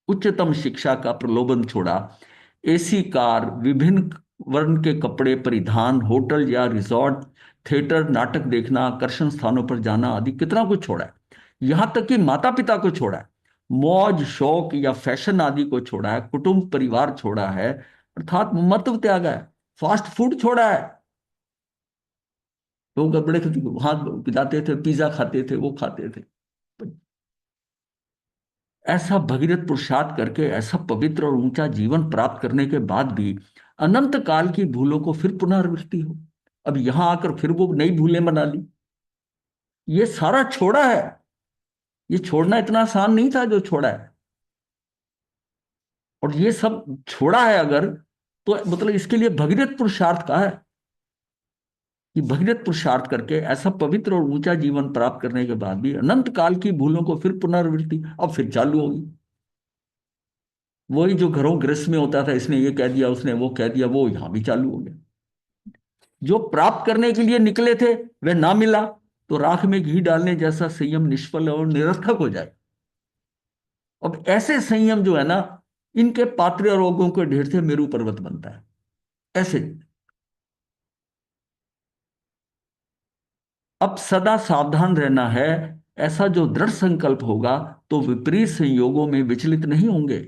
उच्चतम शिक्षा का प्रलोभन छोड़ा, एसी कार, विभिन्न वर्ण के कपड़े परिधान, होटल या रिजॉर्ट, थिएटर, नाटक देखना, आकर्षण स्थानों पर जाना आदि कितना कुछ छोड़ा है। यहां तक कि माता पिता को छोड़ा है, मौज शौक या फैशन आदि को छोड़ा है, कुटुंब परिवार छोड़ा है, अर्थात महत्व त्यागा है, फास्ट फूड छोड़ा है। लोग बड़े हाथ पिलाते थे, पिज्जा खाते थे, वो खाते थे। ऐसा भगीरथ पुरुषार्थ करके ऐसा पवित्र और ऊंचा जीवन प्राप्त करने के बाद भी अनंत काल की भूलों को फिर पुनरावृत्ति हो। अब यहां आकर फिर वो नई भूलें बना ली। ये सारा छोड़ा है। ये छोड़ना इतना आसान नहीं था जो छोड़ा है। और ये सब छोड़ा है अगर, तो मतलब इसके लिए भगीरथ पुरुषार्थ का है कि भगीरथ पुरुषार्थ करके ऐसा पवित्र और ऊंचा जीवन प्राप्त करने के बाद भी अनंत काल की भूलों को फिर पुनरावृत्ति अब फिर चालू होगी। वही जो घरों गृहस्थ में होता था, इसने ये कह दिया, उसने वो कह दिया, वो यहां भी चालू हो गया। जो प्राप्त करने के लिए निकले थे वह ना मिला तो राख में घी डालने जैसा संयम निष्फल और निरर्थक हो जाए। अब ऐसे संयम जो है ना, इनके पात्र रोगों के ढेर से मेरू पर्वत बनता है। ऐसे अब सदा सावधान रहना है। ऐसा जो दृढ़ संकल्प होगा तो विपरीत संयोगों में विचलित नहीं होंगे।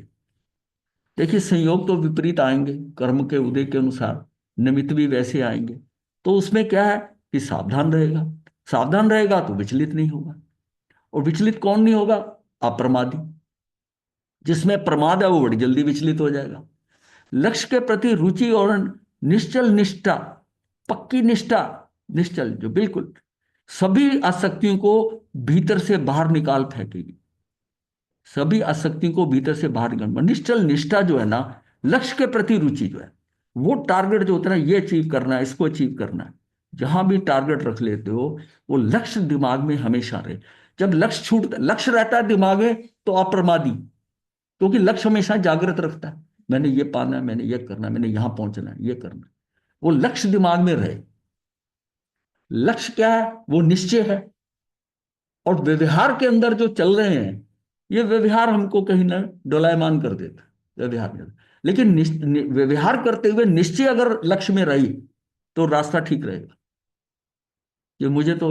देखिए संयोग तो विपरीत आएंगे, कर्म के उदय के अनुसार निमित्त भी वैसे आएंगे। तो उसमें क्या है कि सावधान रहेगा। सावधान रहेगा तो विचलित नहीं होगा। और विचलित कौन नहीं होगा? अप्रमादी। जिसमें प्रमाद है वो बड़ी जल्दी विचलित हो जाएगा। लक्ष्य के प्रति रुचि और निश्चल निष्ठा, पक्की निष्ठा, निश्चल जो बिल्कुल सभी आसक्तियों को भीतर से बाहर निकाल फेंकेगी। सभी आसक्तियों को भीतर से बाहर निकाल, निश्चल निष्ठा जो है ना, लक्ष्य के प्रति रुचि जो है, वो टारगेट जो होता है ना, ये अचीव करना है, इसको अचीव करना है। जहां भी टारगेट रख लेते हो वो लक्ष्य दिमाग में हमेशा रहे। जब लक्ष्य रहता है दिमाग में तो अप्रमादी, क्योंकि लक्ष्य हमेशा जागृत रखता है, मैंने ये पाना है, मैंने ये करना है, मैंने यहां पहुंचना है, ये करना है। वो लक्ष्य दिमाग में रहे। लक्ष्य क्या है? वो निश्चय है। और व्यवहार के अंदर जो चल रहे हैं, ये व्यवहार हमको कहीं ना डोलायमान कर देता है व्यवहार में। लेकिन व्यवहार करते हुए निश्चय अगर लक्ष्य में रही तो रास्ता ठीक रहेगा कि मुझे तो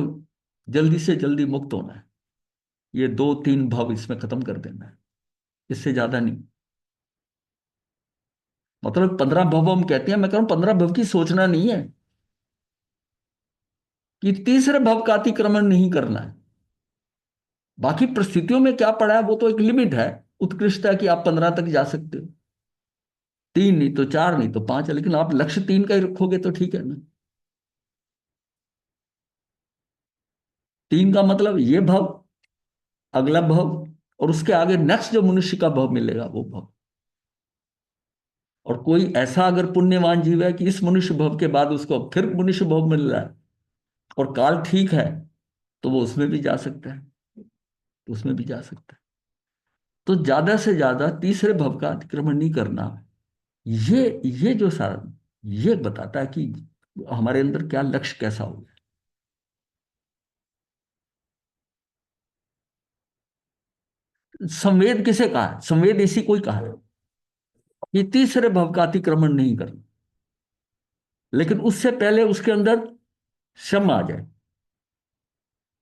जल्दी से जल्दी मुक्त होना है, ये 2-3 भाव इसमें खत्म कर देना है, इससे ज्यादा नहीं। मतलब 15 भव हम कहते हैं, मैं कह रहा हूं 15 भव की सोचना नहीं है कि तीसरे भव का अतिक्रमण नहीं करना है। बाकी परिस्थितियों में क्या पड़ा है वो तो एक लिमिट है, उत्कृष्टता कि आप 15 तक जा सकते हो, 3 नहीं तो 4 नहीं तो 5 है, लेकिन आप लक्ष्य 3 का ही रखोगे तो ठीक है ना। 3 का मतलब ये भव, अगला भव, और उसके आगे नेक्स्ट जो मनुष्य का भव मिलेगा वो भव। और कोई ऐसा अगर पुण्यवान जीव है कि इस मनुष्य भव के बाद उसको फिर मनुष्य भव मिल रहा है और काल ठीक है, तो वो उसमें भी जा सकता है, तो उसमें भी जा सकता है। तो ज्यादा से ज्यादा तीसरे भव का अतिक्रमण नहीं करना। ये जो सारा ये बताता है कि हमारे अंदर क्या लक्ष्य कैसा होगा। संवेद किसे कहा है? संवेद इसी कोई कहा है कि तीसरे भव का अतिक्रमण नहीं करना, लेकिन उससे पहले उसके अंदर सम आ जाए।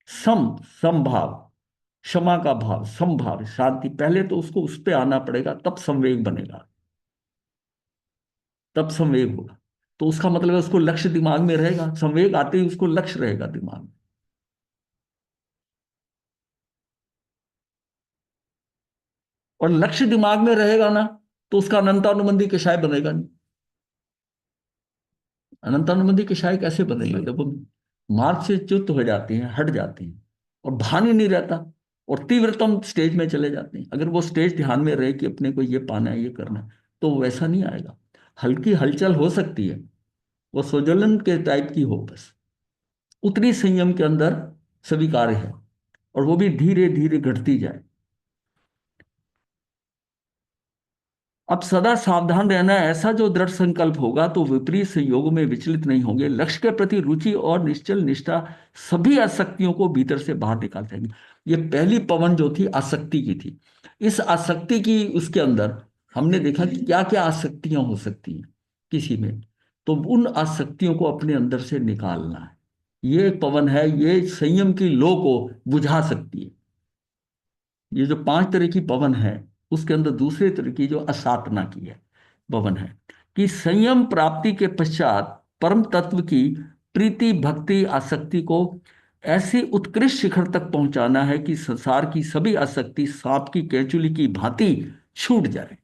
समभाव, क्षमा का भाव, समभाव, शांति, पहले तो उसको उस पे आना पड़ेगा, तब संवेग बनेगा, तब संवेग होगा। तो उसका मतलब है उसको लक्ष्य दिमाग में रहेगा, संवेग आते ही उसको लक्ष्य रहेगा दिमाग में। और लक्ष्य दिमाग में रहेगा ना तो उसका अनंतानुबंधी कषाय बनेगा नहीं। अनंतानुबंधी कषाय कैसे बनेगा? जब वो मार्ग से च्युत हो जाती हैं, हट जाती हैं और भान ही नहीं रहता और तीव्रतम स्टेज में चले जाते हैं। अगर वो स्टेज ध्यान में रहे कि अपने को ये पाना है, ये करना है, तो वैसा नहीं आएगा। हल्की हलचल हो सकती है, वो स्वजलन के टाइप की हो, बस उतनी संयम के अंदर स्वीकार्य है, और वो भी धीरे धीरे घटती जाए। अब सदा सावधान रहना है, ऐसा जो दृढ़ संकल्प होगा तो विपरीत संयोगों में विचलित नहीं होंगे। लक्ष्य के प्रति रुचि और निश्चल निष्ठा सभी आसक्तियों को भीतर से बाहर निकाल देंगे। ये पहली पवन जो थी आसक्ति की थी। इस आसक्ति की उसके अंदर हमने देखा कि क्या क्या आसक्तियां हो सकती हैं किसी में, तो उन आसक्तियों को अपने अंदर से निकालना है। ये पवन है, ये संयम की लो को बुझा सकती है। ये जो 5 तरह की पवन है उसके अंदर दूसरे तरह की जो असाधना की है पवन है कि संयम प्राप्ति के पश्चात परम तत्व की प्रीति भक्ति आसक्ति को ऐसे उत्कृष्ट शिखर तक पहुंचाना है कि संसार की सभी आसक्ति सांप की कैंचुली की भांति छूट जाए।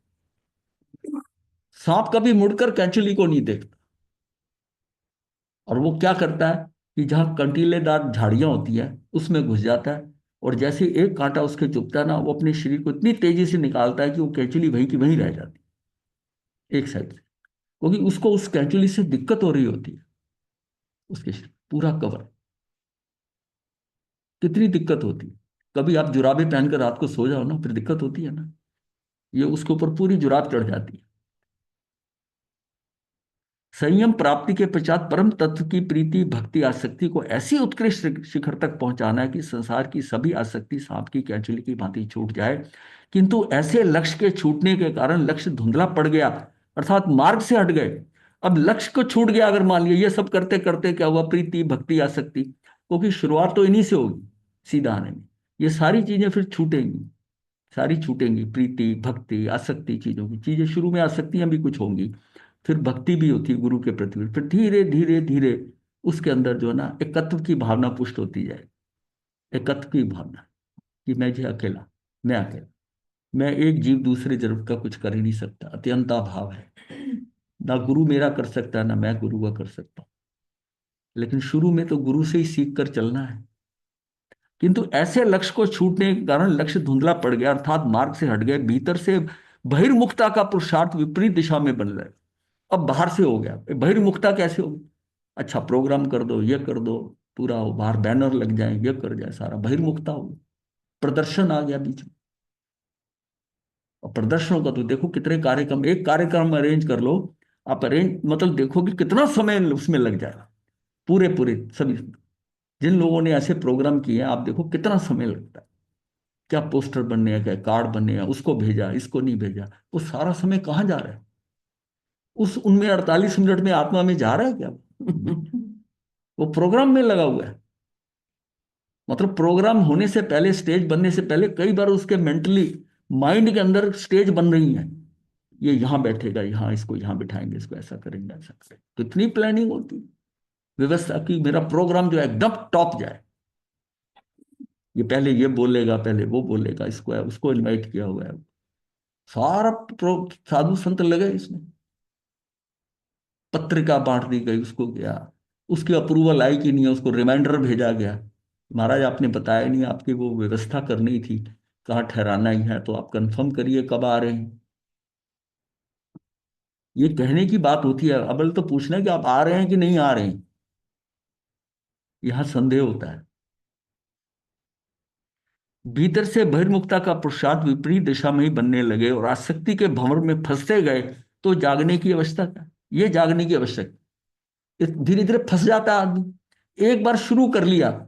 सांप कभी मुड़कर कैंचुली को नहीं देखता, और वो क्या करता है कि जहां कंटीलेदार झाड़ियां होती है उसमें घुस जाता है, और जैसे एक कांटा उसके चुभता है ना, वो अपने शरीर को इतनी तेजी से निकालता है कि वो कैंचुली वहीं की वहीं रह जाती है एक साइड से, क्योंकि उसको उस कैंचुली से दिक्कत हो रही होती है। उसके शरीर पूरा कवर, कितनी दिक्कत होती है। कभी आप जुराबे पहनकर रात को सो जाओ ना, फिर दिक्कत होती है ना, ये उसके ऊपर पूरी जुराब चढ़ जाती है। संयम प्राप्ति के पश्चात परम तत्व की प्रीति भक्ति आसक्ति को ऐसी उत्कृष्ट शिखर तक पहुंचाना है कि संसार की सभी आसक्ति सांप की कैंचुली की भांति छूट जाए। किंतु ऐसे लक्ष्य के छूटने के कारण लक्ष्य धुंधला पड़ गया, अर्थात मार्ग से हट गए। अब लक्ष्य को छूट गया, अगर मान लिया ये सब करते करते क्या हुआ, प्रीति भक्ति आसक्ति, क्योंकि शुरुआत तो इन्हीं से होगी सीधा आने में, ये सारी चीजें फिर छूटेंगी, सारी छूटेंगी। प्रीति भक्ति आसक्ति चीजों की चीजें, शुरू में आसक्तियां भी कुछ होंगी, फिर भक्ति भी होती है गुरु के प्रति, फिर धीरे धीरे धीरे उसके अंदर जो है ना एकत्व की भावना पुष्ट होती जाए। एकत्व की भावना कि मैं जो अकेला, मैं अकेला, मैं एक जीव दूसरे जरूर का कुछ कर ही नहीं सकता, अत्यंता भाव है। ना गुरु मेरा कर सकता ना मैं गुरु का कर सकता, लेकिन शुरू में तो गुरु से ही सीख कर चलना है। किंतु ऐसे लक्ष्य को छूटने के कारण लक्ष्य धुंधला पड़ गया, अर्थात मार्ग से हट गए। भीतर से बहिर्मुखता का पुरुषार्थ विपरीत दिशा में बन रहा है। अब बाहर से हो गया, बहिर्मुखता कैसे होगी? अच्छा प्रोग्राम कर दो, ये कर दो, पूरा हो, बाहर बैनर लग जाए, ये कर जाए, सारा बहिर्मुखता होगी। प्रदर्शन आ गया बीच में। और प्रदर्शनों का तो देखो कितने कार्यक्रम, एक कार्यक्रम अरेंज कर लो आप, अरेंज मतलब देखो कि कितना समय उसमें लग जाएगा, पूरे पूरे सभी जिन लोगों ने ऐसे प्रोग्राम किए हैं, आप देखो कितना समय लगता है। क्या पोस्टर बनने हैं, क्या कार्ड बनने हैं, उसको भेजा, इसको नहीं भेजा, वो सारा समय कहाँ जा रहा है? उस उनमें 48 मिनट में आत्मा में जा रहा है क्या? वो प्रोग्राम में लगा हुआ है। मतलब प्रोग्राम होने से पहले, स्टेज बनने से पहले कई बार उसके मेंटली माइंड के अंदर स्टेज बन रही है, ये यहाँ बैठेगा, यहाँ इसको यहाँ बिठाएंगे, इसको ऐसा करेंगे, ऐसा करेंगे। तो इतनी प्लानिंग होती है व्यवस्था की, मेरा प्रोग्राम जो है एकदम टॉप जाए। ये पहले ये बोलेगा, पहले वो बोलेगा, इसको है उसको इनवाइट किया हुआ है, सारा साधु संत लगे इसमें। पत्रिका बांट दी गई, उसको गया, उसकी अप्रूवल आई कि नहीं, उसको रिमाइंडर भेजा गया, महाराज आपने बताया नहीं, आपकी वो व्यवस्था करनी थी, कहाँ ठहराना ही है, तो आप कंफर्म करिए कब आ रहे हैं। ये कहने की बात होती है, अबल तो पूछना है कि आप आ रहे हैं कि नहीं आ रहे हैं, यहां संदेह होता है। भीतर से बहिर्मुखता का पुरुषार्थ विपरीत दिशा में ही बनने लगे और आसक्ति के भंवर में फंसते गए, तो जागने की आवश्यकता है। ये जागने की आवश्यकता, धीरे धीरे फंस जाता है आदमी। एक बार शुरू कर लिया,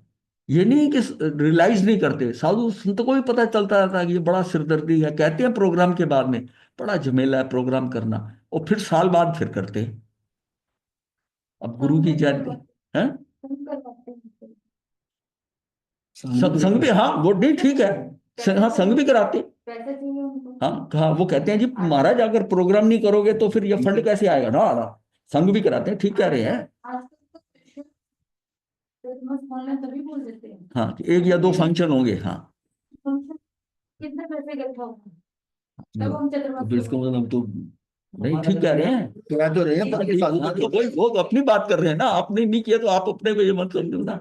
ये नहीं कि रियलाइज नहीं करते, साधु संत को भी पता चलता रहता है कि ये बड़ा सिरदर्दी है, कहते हैं प्रोग्राम के बाद में बड़ा झमेला है प्रोग्राम करना, और फिर साल बाद फिर करते हैं। अब गुरु की जयंती है, संग भी, हाँ वो नहीं ठीक है, हाँ संग भी कराते, पैसे चाहिए उनको। हाँ कहा, वो कहते हैं जी महाराज अगर प्रोग्राम नहीं करोगे तो फिर ये फंड कैसे आएगा ना, संग भी कराते हैं, ठीक कह रहे हैं। आजकल तो क्रिसमस बोलना तभी बोल देते हैं। हाँ एक या दो फंक्शन होंगे, हाँ कितने पैसे इकट्ठा होंगे तब हम चतुर्मास तो इसका मतलब तो नहीं ठीक कह रहे हैं, कह तो रहे हैं, पर ये साधु हाँ, तो तो वही वो तो अपनी बात कर रहे हैं ना, आपने नहीं किया तो आप अपने को ये मत समझो ना।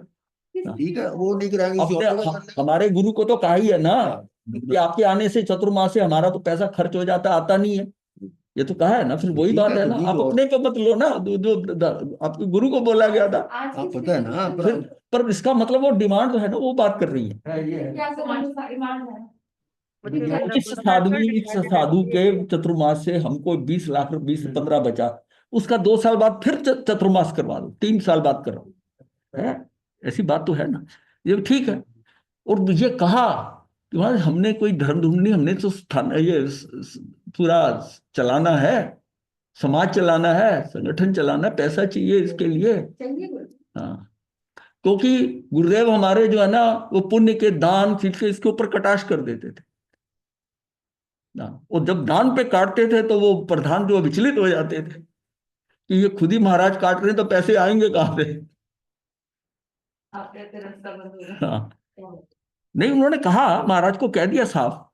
हाँ, ठीक है, वो नहीं कराएंगे किसी अपने और को करने। हमारे गुरु को तो कहा ही है ना कि आपके आने से चतुर्मास से हमारा तो पैसा खर्च हो जाता, आता नहीं है, ये तो कहा है ना, फिर वही ठीक बात है, है तो ना, नहीं आप तो अपने पे मत लो ना, आपके गुरु को बोला गया था। आज आप पता है ना, फिर पर इसका मतलब वो डिमांड जो है ना, वो बात कर रही है। ये है क्या ईमान है। मतलब इस साधु, इस साधु के चतुर्मास से हमको 20 लाख, 20 से 15 बचा, उसका 2 साल बाद फिर चतुर्मास करवा दो, 3 साल बाद करो, है ऐसी बात तो है ना, ये ठीक है। और ये कहा कि महाराज हमने कोई धर्म ढूंढनी, हमने तो स्थान ये पूरा चलाना है, समाज चलाना है, संगठन चलाना है, पैसा चाहिए इसके लिए। चाहिए हाँ, क्योंकि गुरुदेव हमारे जो है ना, वो पुण्य के दान चीज के इसके ऊपर कटाक्ष कर देते थे ना, और जब दान पे काटते थे तो वो प्रधान जो विचलित हो जाते थे कि ये खुद ही महाराज काट रहे हैं तो पैसे आएंगे कहाँ से। आप कहते रास्ता बंद हो हाँ, नहीं उन्होंने कहा, महाराज को कह दिया साफ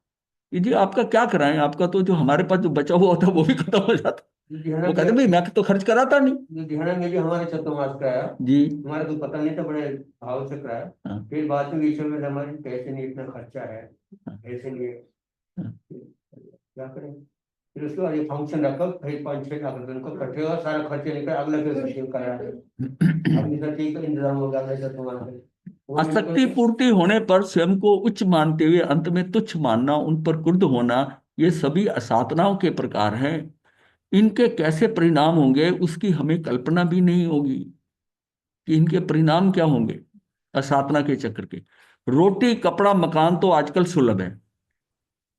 कि जी आपका क्या कराएं, आपका तो जो हमारे पास जो बचा हुआ होता है वो भी खत्म हो जाता। वो कहते भाई मैं तो खर्च कराता नहीं। ध्यान में भी हमारे चतुर्मास कराया, जी हमारा तो पता नहीं था, बड़े भाव से कराया। हाँ, फिर बाद में ईश्वर में हमारे पैसे नहीं, इतना खर्चा है, ऐसे लिए हाँ। क्या करें। फिर उसके बाद ये फंक्शन रखा, फिर 5-6 लाख रुपए उनको इकट्ठे हुआ, सारा खर्चे निकल, अगला फिर सिस्टम कराया, अब इधर ठीक इंतजाम हो गया अपने चतुर्मास में। आसक्ति पूर्ति होने पर स्वयं को उच्च मानते हुए अंत में तुच्छ मानना, उन पर क्रुद्ध होना, ये सभी असाधनाओं के प्रकार हैं। इनके कैसे परिणाम होंगे उसकी हमें कल्पना भी नहीं होगी कि इनके परिणाम क्या होंगे असाधना के चक्र के। रोटी कपड़ा मकान तो आजकल सुलभ है,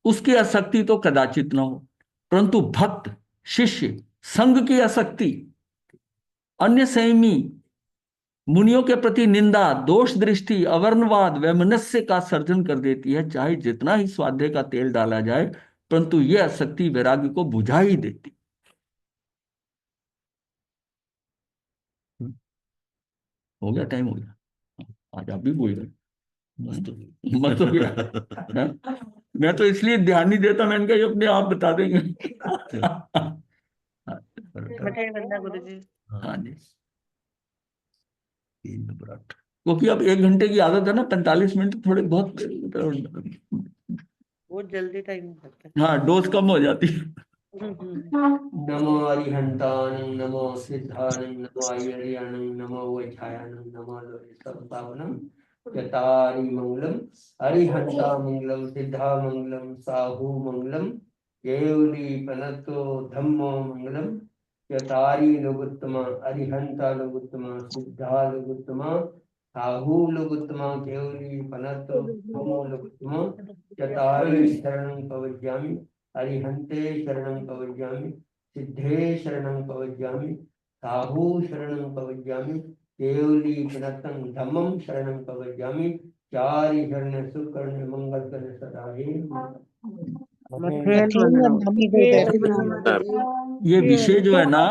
उसकी आसक्ति तो कदाचित ना हो, परंतु भक्त शिष्य संघ की आसक्ति, अन्य संयमी मुनियों के प्रति निंदा, दोष दृष्टि, अवर्णवाद, वैमनस्य का सर्जन कर देती है। चाहे जितना ही स्वाध्याय का तेल डाला जाए, परंतु यह आसक्ति वैराग्य को बुझा ही देती। हो गया, टाइम हो गया, आज आप भी बोल रहे मस्त हो गया। हैं? मैं तो इसलिए ध्यान नहीं देता, मैंने कहा ये अपने आप बता देंगे। मिठाई बनना गुरु जी। हाँ जी, 3 नंबर 8, क्योंकि अब 1 घंटे की आदत है ना, 45 मिनट थोड़े बहुत, वो जल्दी टाइम होता है। हाँ डोज कम हो जाती है। नमो अरिहंतानं, नमो सिद्धानं, नमो आयर्यानं, नमो वैछायानं, नमो लोहितपावनं, चतारी मंगलम अरिहंता मंगलम सिद्धा मंगलम साहू मंगलम केवली पनतो धम्मो मंगलम चतारी लोगोत्तमा अरिहंता लोगोत्तमा सिद्धा लोगोत्तमा साहू लोगोत्तमा केवली पनतो धम्मो लोगोत्तमा चतारी शरणं प्रवज्यामि अरिहंते शरणं प्रवज्यामि सिद्धे शरणं प्रवज्यामि साहू शरणं प्रवज्यामि केवली पुनतं धम्मं शरणं प्रवज्यामि चारि शरण सुकर्ण मंगल कर सदा हे मथेल मंगलम ये विषय जो है ना